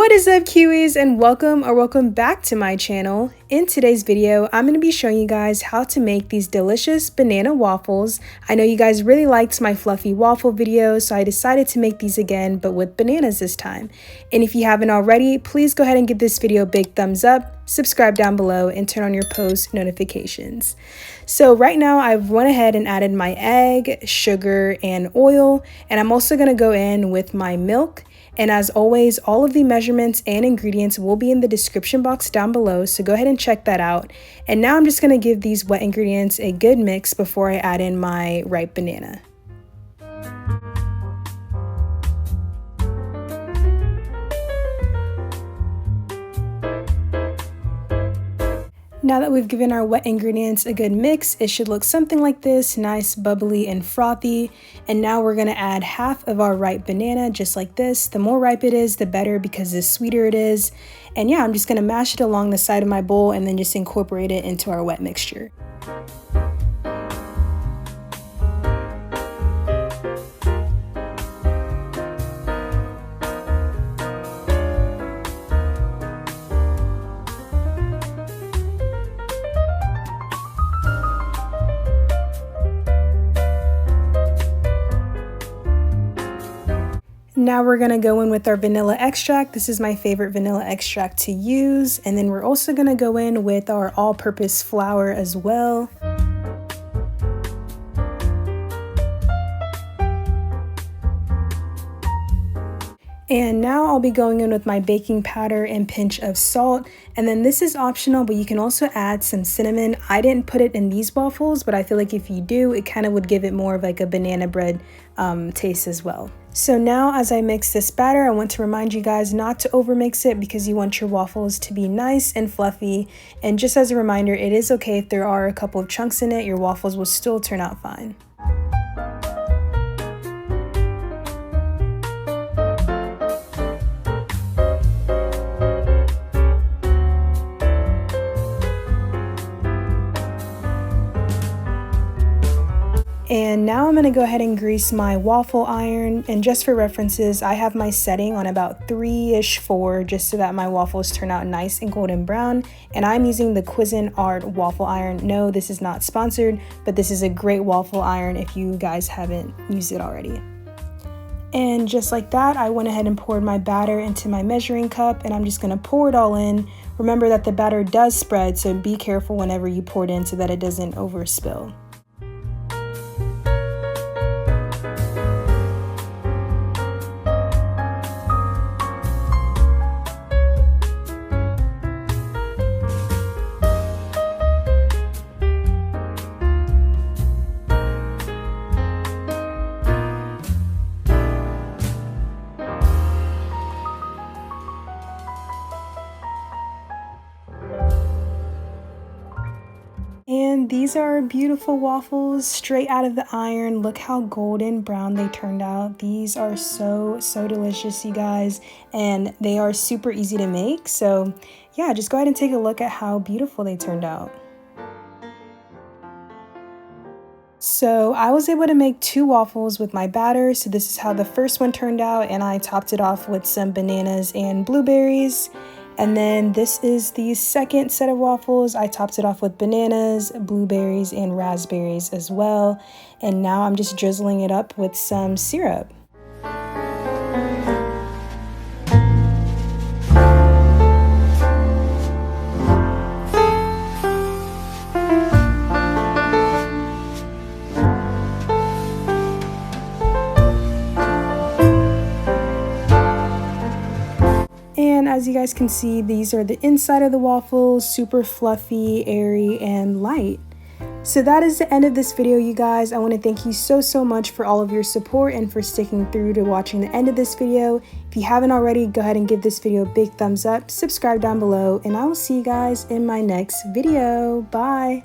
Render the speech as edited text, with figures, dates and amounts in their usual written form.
What is up, kiwis, and welcome back to my channel. In today's video, I'm going to be showing you guys how to make these delicious banana waffles. I know you guys really liked my fluffy waffle video, so I decided to make these again, but with bananas this time. And if you haven't already, please go ahead and give this video a big thumbs up, subscribe down below, and turn on your post notifications. So right now I've went ahead and added my egg, sugar, and oil, and I'm also going to go in with my milk. And as always, all of the measurements and ingredients will be in the description box down below, so go ahead and check that out. And now I'm just going to give these wet ingredients a good mix before I add in my ripe banana. Now that we've given our wet ingredients a good mix, it should look something like this, nice, bubbly, and frothy. And now we're gonna add half of our ripe banana, just like this. The more ripe it is, the better, because the sweeter it is. And yeah, I'm just gonna mash it along the side of my bowl and then just incorporate it into our wet mixture. Now we're gonna go in with our vanilla extract. This is my favorite vanilla extract to use. And then we're also gonna go in with our all-purpose flour as well. And now I'll be going in with my baking powder and pinch of salt. And then this is optional, but you can also add some cinnamon. I didn't put it in these waffles, but I feel like if you do, it kind of would give it more of like a banana bread taste as well. So now as I mix this batter, I want to remind you guys not to overmix it because you want your waffles to be nice and fluffy. And just as a reminder, it is okay if there are a couple of chunks in it, your waffles will still turn out fine. And now I'm going to go ahead and grease my waffle iron, and just for references, I have my setting on about 3-ish, 4, just so that my waffles turn out nice and golden brown. And I'm using the Cuisinart waffle iron. No, this is not sponsored, but this is a great waffle iron if you guys haven't used it already. And just like that, I went ahead and poured my batter into my measuring cup, and I'm just going to pour it all in. Remember that the batter does spread, so be careful whenever you pour it in so that it doesn't overspill. And these are beautiful waffles straight out of the iron. Look how golden brown they turned out. These are so delicious, you guys, and they are super easy to make. So yeah, just go ahead and take a look at how beautiful they turned out. So I was able to make 2 waffles with my batter. So this is how the first one turned out, and I topped it off with some bananas and blueberries. And then this is the second set of waffles. I topped it off with bananas, blueberries, and raspberries as well. And now I'm just drizzling it up with some syrup. And as you guys can see, these are the inside of the waffles, super fluffy, airy, and light. So that is the end of this video, you guys. I want to thank you so much for all of your support and for sticking through to watching the end of this video. If you haven't already, go ahead and give this video a big thumbs up, subscribe down below, and I will see you guys in my next video. Bye!